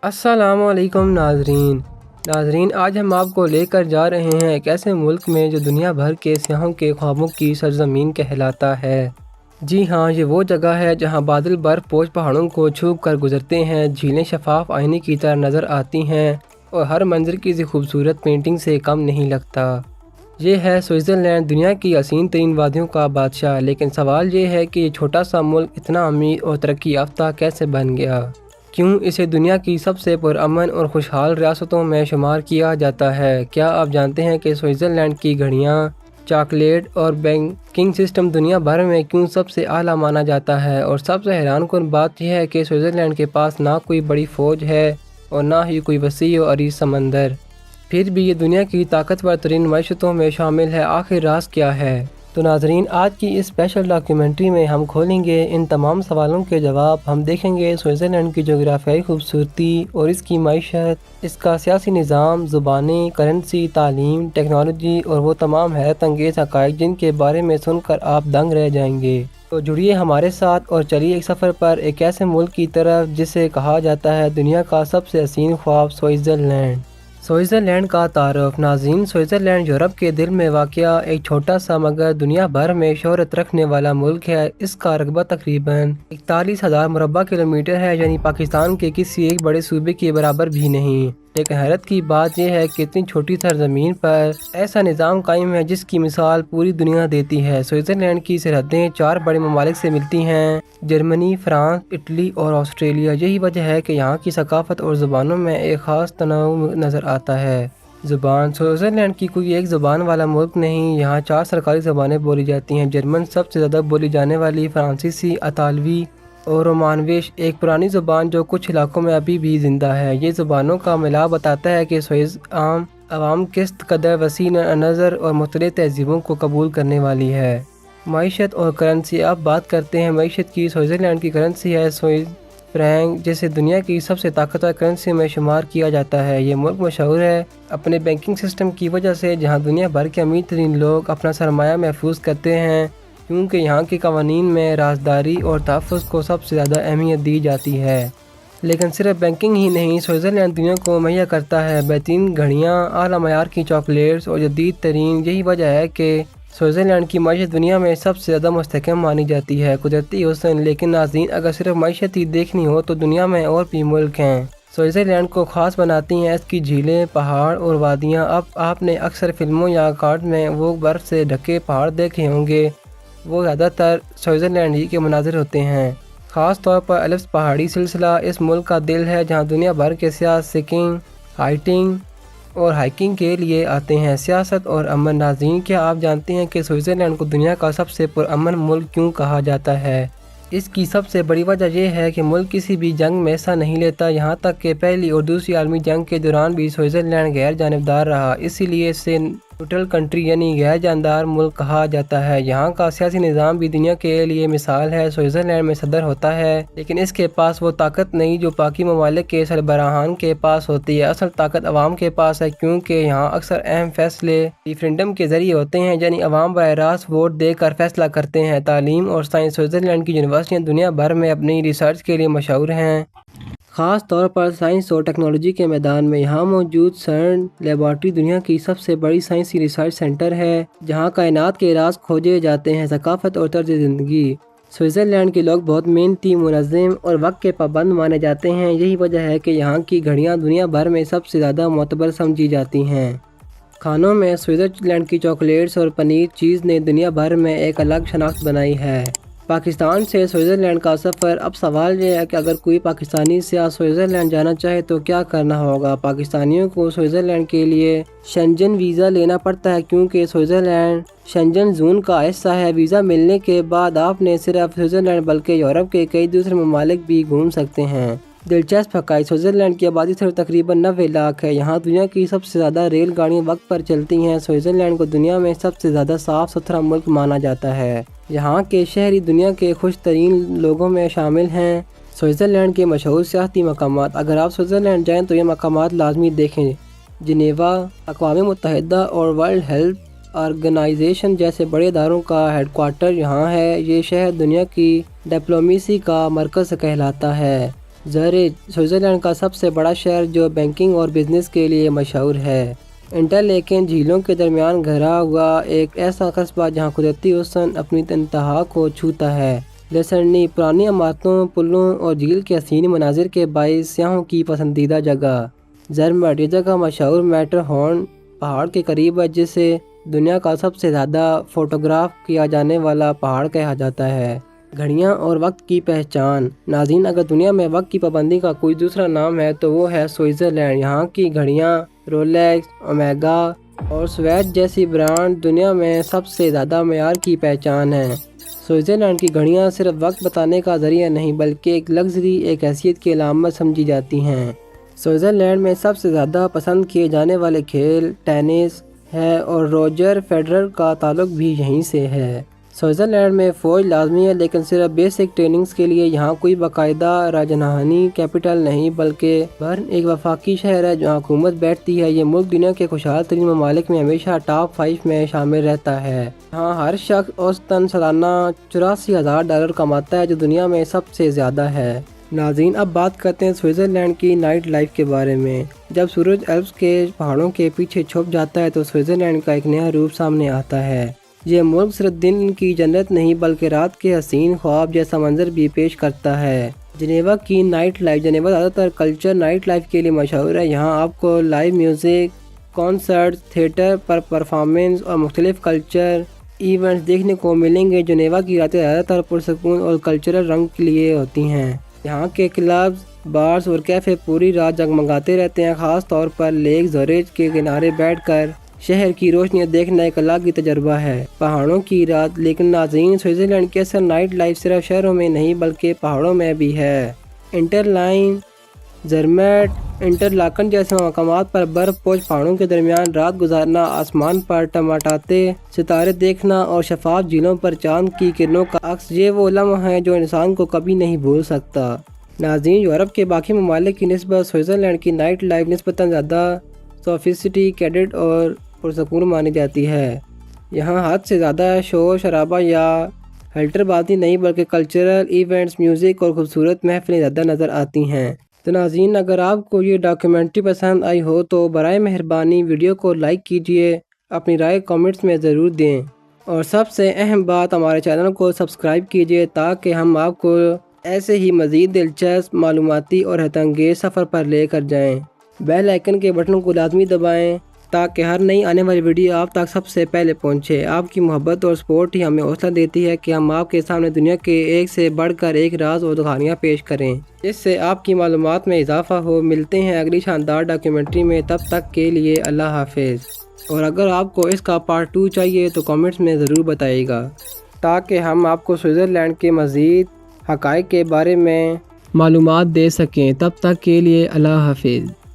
السلام علیکم ناظرین آج ہم آپ کو لے کر جا رہے ہیں ایک ایسے ملک میں جو دنیا بھر کے سیاحوں کے خوابوں کی سرزمین کہلاتا ہے۔ جی ہاں، یہ وہ جگہ ہے جہاں بادل برف پوش پہاڑوں کو چھو کر گزرتے ہیں، جھیلیں شفاف آئینے کی طرح نظر آتی ہیں اور ہر منظر کسی خوبصورت پینٹنگ سے کم نہیں لگتا۔ یہ ہے سوئٹزرلینڈ، دنیا کی حسین ترین وادیوں کا بادشاہ۔ لیکن سوال یہ ہے کہ یہ چھوٹا سا ملک اتنا امیر اور ترقی یافتہ کیسے بن گیا؟ کیوں اسے دنیا کی سب سے پرامن اور خوشحال ریاستوں میں شمار کیا جاتا ہے؟ کیا آپ جانتے ہیں کہ سوئٹزرلینڈ کی گھڑیاں، چاکلیٹ اور بینکنگ سسٹم دنیا بھر میں کیوں سب سے اعلیٰ مانا جاتا ہے؟ اور سب سے حیران کن بات یہ ہے کہ سوئٹزرلینڈ کے پاس نہ کوئی بڑی فوج ہے اور نہ ہی کوئی وسیع و عریض سمندر، پھر بھی یہ دنیا کی طاقتور ترین معیشتوں میں شامل ہے۔ آخر راز کیا ہے؟ تو ناظرین، آج کی اس اسپیشل ڈاکیومنٹری میں ہم کھولیں گے ان تمام سوالوں کے جواب۔ ہم دیکھیں گے سوئٹزرلینڈ کی جغرافیائی خوبصورتی اور اس کی معیشت، اس کا سیاسی نظام، زبانیں، کرنسی، تعلیم، ٹیکنالوجی اور وہ تمام حیرت انگیز حقائق جن کے بارے میں سن کر آپ دنگ رہ جائیں گے۔ تو جڑیے ہمارے ساتھ اور چلیے ایک سفر پر ایک ایسے ملک کی طرف جسے کہا جاتا ہے دنیا کا سب سے حسین خواب، سوئٹزرلینڈ۔ سوئٹزرلینڈ کا تعارف۔ ناظرین، سوئٹزرلینڈ یورپ کے دل میں واقع ایک چھوٹا سا مگر دنیا بھر میں شہرت رکھنے والا ملک ہے۔ اس کا رقبہ تقریباً 41,000 مربع کلومیٹر ہے، یعنی پاکستان کے کسی ایک بڑے صوبے کے برابر بھی نہیں۔ لیکن حیرت کی بات یہ ہے کہ اتنی چھوٹی سرزمین پر ایسا نظام قائم ہے جس کی مثال پوری دنیا دیتی ہے۔ سوئٹزرلینڈ کی سرحدیں 4 بڑے ممالک سے ملتی ہیں: جرمنی، فرانس، اٹلی اور آسٹریلیا۔ یہی وجہ ہے کہ یہاں کی ثقافت اور زبانوں میں ایک خاص تنوع نظر آتا ہے۔ زبان۔ سوئٹزرلینڈ کی کوئی ایک زبان والا ملک نہیں، یہاں 4 سرکاری زبانیں بولی جاتی ہیں۔ جرمن سب سے زیادہ بولی جانے والی، فرانسیسی، اطالوی اور رومانوش ایک پرانی زبان جو کچھ علاقوں میں ابھی بھی زندہ ہے۔ یہ زبانوں کا ملاپ بتاتا ہے کہ سوئس عوام کس قدر وسیع نظر اور مختلف تہذیبوں کو قبول کرنے والی ہے۔ معیشت اور کرنسی۔ اب بات کرتے ہیں معیشت کی۔ سوئٹزرلینڈ کی کرنسی ہے سوئس فرینک، جسے دنیا کی سب سے طاقتور کرنسی میں شمار کیا جاتا ہے۔ یہ ملک مشہور ہے اپنے بینکنگ سسٹم کی وجہ سے، جہاں دنیا بھر کے امیر ترین لوگ اپنا سرمایہ محفوظ کرتے ہیں، کیونکہ یہاں کے قوانین میں رازداری اور تحفظ کو سب سے زیادہ اہمیت دی جاتی ہے۔ لیکن صرف بینکنگ ہی نہیں، سوئٹزرلینڈ دنیا کو مہیا کرتا ہے بہترین گھڑیاں، اعلیٰ معیار کی چاکلیٹس اور جدید ترین۔ یہی وجہ ہے کہ سوئٹزرلینڈ کی معیشت دنیا میں سب سے زیادہ مستحکم مانی جاتی ہے۔ قدرتی حسن۔ لیکن ناظرین، اگر صرف معیشت ہی دیکھنی ہو تو دنیا میں اور بھی ملک ہیں سوئٹزرلینڈ کو خاص بناتی ہیں اس کی جھیلیں، پہاڑ اور وادیاں۔ اب آپ نے اکثر فلموں یا کارٹون میں وہ برف سے ڈھکے پہاڑ دیکھے ہوں گے، وہ زیادہ تر سوئٹزرلینڈ ہی کے مناظر ہوتے ہیں۔ خاص طور پر الپس پہاڑی سلسلہ اس ملک کا دل ہے، جہاں دنیا بھر کے سیاح سکینگ، ہائکنگ اور ہائکنگ کے لیے آتے ہیں۔ سیاست اور امن۔ ناظرین، کیا آپ جانتے ہیں کہ سوئٹزرلینڈ کو دنیا کا سب سے پرامن ملک کیوں کہا جاتا ہے؟ اس کی سب سے بڑی وجہ یہ ہے کہ ملک کسی بھی جنگ میں حصہ نہیں لیتا، یہاں تک کہ پہلی اور دوسری عالمی جنگ کے دوران بھی سوئٹزرلینڈ غیر جانبدار رہا۔ اسی لیے اسے نیوٹرل کنٹری یعنی غیر جانبدار ملک کہا جاتا ہے۔ یہاں کا سیاسی نظام بھی دنیا کے لیے مثال ہے۔ سوئٹزرلینڈ میں صدر ہوتا ہے، لیکن اس کے پاس وہ طاقت نہیں جو باقی ممالک کے سربراہان کے پاس ہوتی ہے۔ اصل طاقت عوام کے پاس ہے، کیونکہ یہاں اکثر اہم فیصلے ریفرنڈم کے ذریعے ہوتے ہیں، یعنی عوام براہ راست ووٹ دے کر فیصلہ کرتے ہیں۔ تعلیم اور سائنس۔ سوئٹزرلینڈ کی یونیورسٹیاں دنیا بھر میں اپنی ریسرچ کے لیے مشہور ہیں، خاص طور پر سائنس اور ٹیکنالوجی کے میدان میں۔ یہاں موجود سرن لیبارٹری دنیا کی سب سے بڑی سائنسی ریسرچ سینٹر ہے، جہاں کائنات کے راز کھوجے جاتے ہیں۔ ثقافت اور طرز زندگی۔ سوئٹزرلینڈ کے لوگ بہت محنتی، منظم اور وقت کے پابند مانے جاتے ہیں۔ یہی وجہ ہے کہ یہاں کی گھڑیاں دنیا بھر میں سب سے زیادہ معتبر سمجھی جاتی ہیں۔ کھانوں میں سوئٹزرلینڈ کی چاکلیٹس اور پنیر چیز نے دنیا بھر میں ایک الگ شناخت بنائی ہے۔ پاکستان سے سوئٹزرلینڈ کا سفر۔ اب سوال یہ ہے کہ اگر کوئی پاکستانی سیاح سوئٹزرلینڈ جانا چاہے تو کیا کرنا ہوگا؟ پاکستانیوں کو سوئٹزرلینڈ کے لیے شنجن ویزا لینا پڑتا ہے، کیونکہ سوئٹزرلینڈ شنجن زون کا حصہ ہے۔ ویزا ملنے کے بعد آپ نے صرف سوئٹزرلینڈ بلکہ یورپ کے کئی دوسرے ممالک بھی گھوم سکتے ہیں۔ دلچسپ حقائق۔ سوئٹزرلینڈ کی آبادی صرف تقریباً 90 لاکھ ہے۔ یہاں دنیا کی سب سے زیادہ ریل گاڑیاں وقت پر چلتی ہیں۔ سوئٹزرلینڈ کو دنیا میں سب سے زیادہ صاف ستھرا ملک مانا جاتا ہے۔ یہاں کے شہری دنیا کے خوش ترین لوگوں میں شامل ہیں۔ سوئٹزرلینڈ کے مشہور سیاحتی مقامات۔ اگر آپ سوئٹزرلینڈ جائیں تو یہ مقامات لازمی دیکھیں۔ جنیوا، اقوام متحدہ اور ورلڈ ہیلتھ آرگنائزیشن جیسے بڑے اداروں کا ہیڈ کوارٹر یہاں ہے۔ یہ شہر دنیا کی ڈپلومیسی کا مرکز کہلاتا ہے۔ زورچ سوئٹزرلینڈ کا سب سے بڑا شہر جو بینکنگ اور بزنس کے لیے مشہور ہے۔ انٹرلیکن جھیلوں کے درمیان گھرا ہوا ایک ایسا قصبہ جہاں قدرتی حسن اپنی انتہا کو چھوتا ہے۔ لسرنی پرانی عمارتوں، پلوں اور جھیل کے حسین مناظر کے باعث سیاحوں کی پسندیدہ جگہ۔ زرمٹ یہ جگہ مشہور میٹر ہورن پہاڑ کے قریب ہے، جسے دنیا کا سب سے زیادہ فوٹوگراف کیا جانے والا پہاڑ کہا جاتا ہے۔ گھڑیاں اور وقت کی پہچان۔ ناظرین، اگر دنیا میں وقت کی پابندی کا کوئی دوسرا نام ہے تو وہ ہے سوئٹزرلینڈ۔ یہاں کی گھڑیاں رولیکس، اومیگا اور سویچ جیسی برانڈ دنیا میں سب سے زیادہ معیار کی پہچان ہیں۔ سوئٹزرلینڈ کی گھڑیاں صرف وقت بتانے کا ذریعہ نہیں بلکہ ایک لگژری، ایک حیثیت کی علامت سمجھی جاتی ہیں۔ سوئٹزرلینڈ میں سب سے زیادہ پسند کیے جانے والے کھیل ٹینس ہے اور روجر فیڈرر کا تعلق بھی یہیں سے ہے۔ سوئٹزرلینڈ میں فوج لازمی ہے، لیکن صرف بیسک ٹریننگز کے لیے یہاں کوئی باقاعدہ راجدھانی کیپٹل نہیں بلکہ برن ایک وفاقی شہر ہے جہاں حکومت بیٹھتی ہے۔ یہ ملک دنیا کے خوشحال ترین ممالک میں ہمیشہ ٹاپ 5 میں شامل رہتا ہے۔ یہاں ہر شخص اوسطاً سالانہ $84,000 کماتا ہے، جو دنیا میں سب سے زیادہ ہے۔ ناظرین، اب بات کرتے ہیں سوئٹزرلینڈ کی نائٹ لائف کے بارے میں۔ جب سورج الپس کے پہاڑوں کے پیچھے چھپ جاتا ہے تو سوئٹزرلینڈ کا ایک نیا روپ سامنے آتا ہے۔ یہ ملک صرف دن کی جنت نہیں بلکہ رات کے حسین خواب جیسا منظر بھی پیش کرتا ہے۔ جنیوا کی نائٹ لائف۔ جنیوا زیادہ تر کلچر نائٹ لائف کے لیے مشہور ہے۔ یہاں آپ کو لائیو میوزک، کانسرٹ، تھیٹر پر پرفارمنس اور مختلف کلچر ایونٹس دیکھنے کو ملیں گے۔ جنیوا کی راتیں زیادہ تر پرسکون اور کلچرل رنگ کے لیے ہوتی ہیں۔ یہاں کے کلبز، بارز اور کیفے پوری رات جگمگاتے رہتے ہیں، خاص طور پر لیک زورچ کے کنارے بیٹھ کر شہر کی روشنیاں دیکھنا ایک الگ ہی تجربہ ہے۔ پہاڑوں کی رات۔ لیکن ناظرین، سوئٹزرلینڈ کی اصل نائٹ لائف صرف شہروں میں نہیں بلکہ پہاڑوں میں بھی ہے۔ انٹرلائن، زرمیٹ، انٹرلاکن جیسے مقامات پر برف پوش پہاڑوں کے درمیان رات گزارنا، آسمان پر ٹمٹاتے ستارے دیکھنا اور شفاف جھیلوں پر چاند کی کرنوں کا عکس، یہ وہ لمحہ ہیں جو انسان کو کبھی نہیں بھول سکتا۔ ناظرین، یورپ کے باقی ممالک کی نسبت سوئٹزرلینڈ کی نائٹ لائف نسبتاً زیادہ سوفسٹیکیٹڈ اور پرسکون مانی جاتی ہے۔ یہاں حد سے زیادہ شور شرابہ یا ہلٹر بازی نہیں بلکہ کلچرل ایونٹس، میوزک اور خوبصورت محفلیں زیادہ نظر آتی ہیں۔ تو ناظرین، اگر آپ کو یہ ڈاکیومنٹری پسند آئی ہو تو برائے مہربانی ویڈیو کو لائک کیجیے، اپنی رائے کامنٹس میں ضرور دیں، اور سب سے اہم بات، ہمارے چینل کو سبسکرائب کیجیے تاکہ ہم آپ کو ایسے ہی مزید دلچسپ، معلوماتی اور حیرت انگیز سفر پر لے کر جائیں۔ بیل آئیکن کے بٹن کو لازمی دبائیں تاکہ ہر نئی آنے والی ویڈیو آپ تک سب سے پہلے پہنچے۔ آپ کی محبت اور سپورٹ ہی ہمیں حوصلہ دیتی ہے کہ ہم آپ کے سامنے دنیا کے ایک سے بڑھ کر ایک راز اور کہانیاں پیش کریں، جس سے آپ کی معلومات میں اضافہ ہو۔ ملتے ہیں اگلی شاندار ڈاکیومنٹری میں، تب تک کے لیے اللہ حافظ۔ اور اگر آپ کو اس کا پارٹ 2 چاہیے تو کامنٹس میں ضرور بتائیے گا تاکہ ہم آپ کو سوئٹزرلینڈ کے مزید حقائق کے بارے میں معلومات دے سکیں۔ تب تک کے لیے اللہ حافظ۔